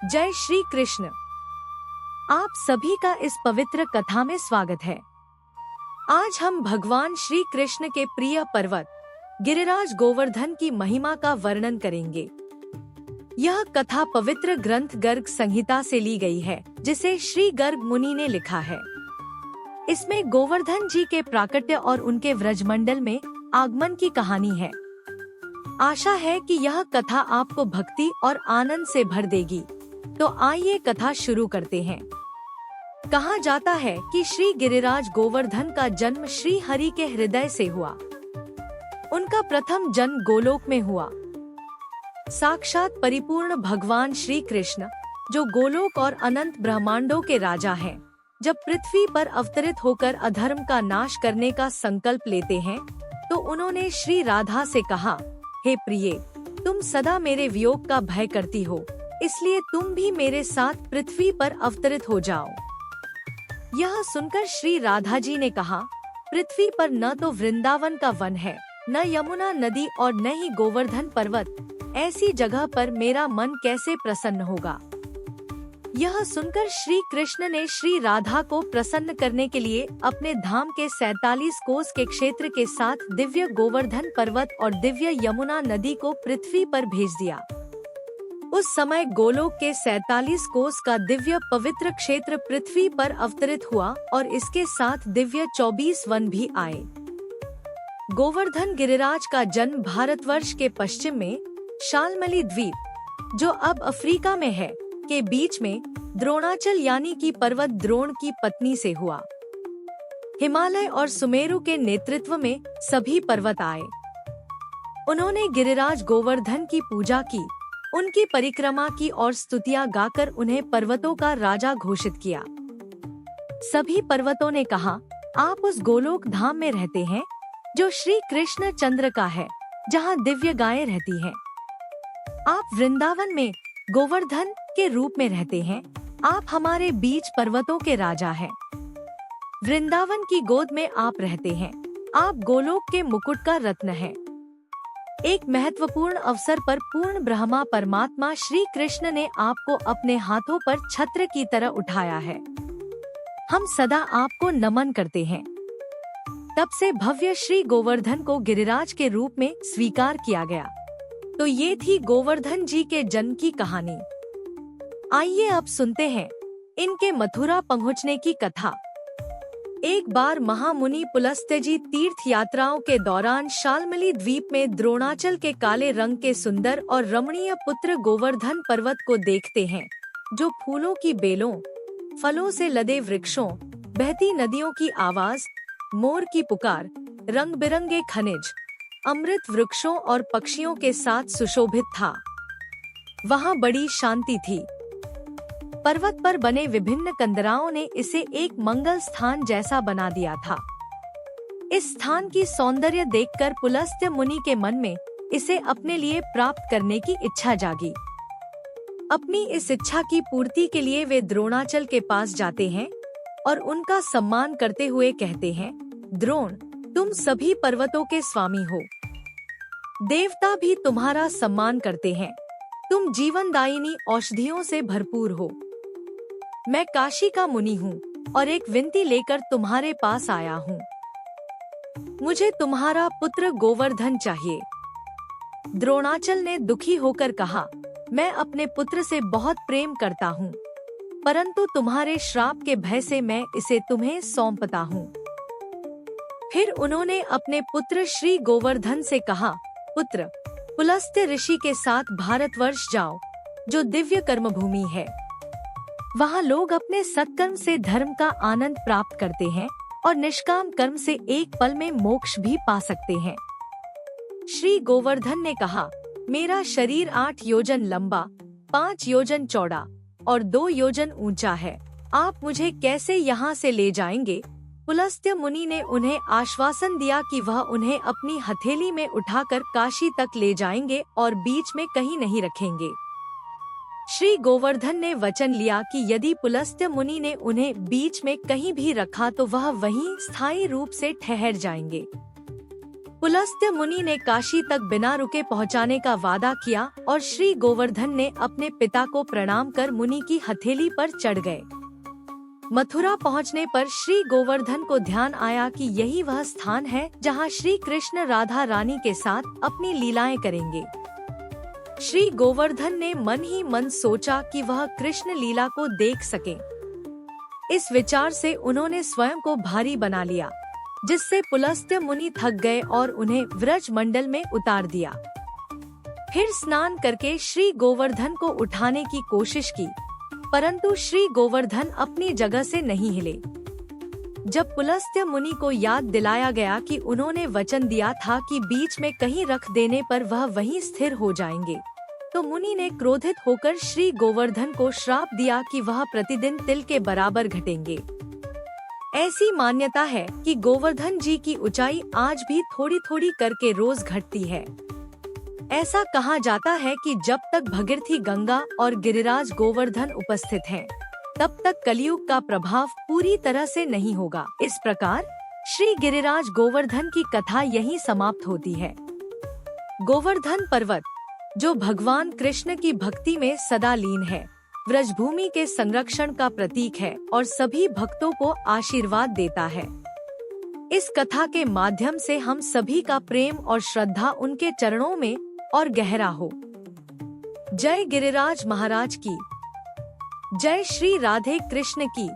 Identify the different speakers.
Speaker 1: जय श्री कृष्ण। आप सभी का इस पवित्र कथा में स्वागत है। आज हम भगवान श्री कृष्ण के प्रिय पर्वत गिरिराज गोवर्धन की महिमा का वर्णन करेंगे। यह कथा पवित्र ग्रंथ गर्ग संहिता से ली गई है, जिसे श्री गर्ग मुनि ने लिखा है। इसमें गोवर्धन जी के प्राकट्य और उनके व्रजमंडल में आगमन की कहानी है। आशा है कि यह कथा आपको भक्ति और आनंद से भर देगी। तो आइए कथा शुरू करते हैं। कहा जाता है कि श्री गिरिराज गोवर्धन का जन्म श्री हरि के हृदय से हुआ। उनका प्रथम जन्म गोलोक में हुआ। साक्षात परिपूर्ण भगवान श्री कृष्ण, जो गोलोक और अनंत ब्रह्मांडों के राजा हैं, जब पृथ्वी पर अवतरित होकर अधर्म का नाश करने का संकल्प लेते हैं, तो उन्होंने श्री राधा से कहा, हे प्रिये, तुम सदा मेरे वियोग का भय करती हो, इसलिए तुम भी मेरे साथ पृथ्वी पर अवतरित हो जाओ। यह सुनकर श्री राधा जी ने कहा, पृथ्वी पर न तो वृंदावन का वन है, न यमुना नदी और न ही गोवर्धन पर्वत। ऐसी जगह पर मेरा मन कैसे प्रसन्न होगा। यह सुनकर श्री कृष्ण ने श्री राधा को प्रसन्न करने के लिए अपने धाम के 47 कोस के क्षेत्र के साथ दिव्य गोवर्धन पर्वत और दिव्य यमुना नदी को पृथ्वी पर भेज दिया। उस समय गोलोक के 47 कोस का दिव्य पवित्र क्षेत्र पृथ्वी पर अवतरित हुआ और इसके साथ दिव्य 24 वन भी आए। गोवर्धन गिरिराज का जन्म भारतवर्ष के पश्चिम में शाल्मली द्वीप, जो अब अफ्रीका में है, के बीच में द्रोणाचल यानी कि पर्वत द्रोण की पत्नी से हुआ। हिमालय और सुमेरु के नेतृत्व में सभी पर्वत आए। उन्होंने गिरिराज गोवर्धन की पूजा की, उनकी परिक्रमा की और स्तुतियां गाकर उन्हें पर्वतों का राजा घोषित किया। सभी पर्वतों ने कहा, आप उस गोलोक धाम में रहते हैं, जो श्री कृष्ण चंद्र का है, जहां दिव्य गायें रहती हैं। आप वृंदावन में गोवर्धन के रूप में रहते हैं। आप हमारे बीच पर्वतों के राजा हैं। वृंदावन की गोद में आप रहते हैं। आप गोलोक के मुकुट का रत्न हैं। एक महत्वपूर्ण अवसर पर पूर्ण ब्रह्मा परमात्मा श्री कृष्ण ने आपको अपने हाथों पर छत्र की तरह उठाया है। हम सदा आपको नमन करते हैं। तब से भव्य श्री गोवर्धन को गिरिराज के रूप में स्वीकार किया गया। तो ये थी गोवर्धन जी के जन्म की कहानी। आइए अब सुनते हैं इनके मथुरा पहुंचने की कथा। एक बार महामुनि पुलस्त्य जी तीर्थ यात्राओं के दौरान शाल्मली द्वीप में द्रोणाचल के काले रंग के सुंदर और रमणीय पुत्र गोवर्धन पर्वत को देखते हैं, जो फूलों की बेलों, फलों से लदे वृक्षों, बहती नदियों की आवाज, मोर की पुकार, रंग बिरंगे खनिज, अमृत वृक्षों और पक्षियों के साथ सुशोभित था। वहाँ बड़ी शांति थी। पर्वत पर बने विभिन्न कंदराओं ने इसे एक मंगल स्थान जैसा बना दिया था। इस स्थान की सौंदर्य देखकर पुलस्त्य मुनि के मन में इसे अपने लिए प्राप्त करने की इच्छा जागी। अपनी इस इच्छा की पूर्ति के लिए वे द्रोणाचल के पास जाते हैं और उनका सम्मान करते हुए कहते हैं, द्रोण, तुम सभी पर्वतों के स्वामी हो। देवता भी तुम्हारा सम्मान करते हैं। तुम जीवनदायिनी औषधियों से भरपूर हो। मैं काशी का मुनि हूँ और एक विनती लेकर तुम्हारे पास आया हूँ। मुझे तुम्हारा पुत्र गोवर्धन चाहिए। द्रोणाचल ने दुखी होकर कहा, मैं अपने पुत्र से बहुत प्रेम करता हूँ, परंतु तुम्हारे श्राप के भय से मैं इसे तुम्हें सौंपता हूँ। फिर उन्होंने अपने पुत्र श्री गोवर्धन से कहा, पुत्र, पुलस्त्य ऋषि के साथ भारतवर्ष जाओ, जो दिव्य कर्म भूमि है। वहाँ लोग अपने सत्कर्म से धर्म का आनंद प्राप्त करते हैं और निष्काम कर्म से एक पल में मोक्ष भी पा सकते हैं। श्री गोवर्धन ने कहा, मेरा शरीर 8 योजन लंबा, 5 योजन चौड़ा और 2 योजन ऊंचा है। आप मुझे कैसे यहाँ से ले जाएंगे? पुलस्त्य मुनि ने उन्हें आश्वासन दिया कि वह उन्हें अपनी हथेली में उठाकर काशी तक ले जाएंगे और बीच में कहीं नहीं रखेंगे। श्री गोवर्धन ने वचन लिया कि यदि पुलस्त्य मुनि ने उन्हें बीच में कहीं भी रखा तो वह वहीं स्थायी रूप से ठहर जाएंगे। पुलस्त्य मुनि ने काशी तक बिना रुके पहुंचाने का वादा किया और श्री गोवर्धन ने अपने पिता को प्रणाम कर मुनि की हथेली पर चढ़ गए। मथुरा पहुंचने पर श्री गोवर्धन को ध्यान आया कि यही वह स्थान है जहां श्री कृष्ण राधा रानी के साथ अपनी लीलाएं करेंगे। श्री गोवर्धन ने मन ही मन सोचा कि वह कृष्ण लीला को देख सके। इस विचार से उन्होंने स्वयं को भारी बना लिया, जिससे पुलस्त्य मुनि थक गए और उन्हें व्रज मंडल में उतार दिया। फिर स्नान करके श्री गोवर्धन को उठाने की कोशिश की, परंतु श्री गोवर्धन अपनी जगह से नहीं हिले। जब पुलस्त्य मुनि को याद दिलाया गया कि उन्होंने वचन दिया था कि बीच में कहीं रख देने पर वह वहीं स्थिर हो जाएंगे, तो मुनि ने क्रोधित होकर श्री गोवर्धन को श्राप दिया कि वह प्रतिदिन तिल के बराबर घटेंगे। ऐसी मान्यता है कि गोवर्धन जी की ऊंचाई आज भी थोड़ी थोड़ी करके रोज घटती है। ऐसा कहा जाता है कि जब तक भगीरथी गंगा और गिरिराज गोवर्धन उपस्थित हैं, तब तक कलयुग का प्रभाव पूरी तरह से नहीं होगा। इस प्रकार श्री गिरिराज गोवर्धन की कथा यहीं समाप्त होती है। गोवर्धन पर्वत, जो भगवान कृष्ण की भक्ति में सदा लीन है, व्रजभूमि के संरक्षण का प्रतीक है और सभी भक्तों को आशीर्वाद देता है। इस कथा के माध्यम से हम सभी का प्रेम और श्रद्धा उनके चरणों में और गहरा हो। जय गिरिराज महाराज की जय, श्री राधे कृष्ण की।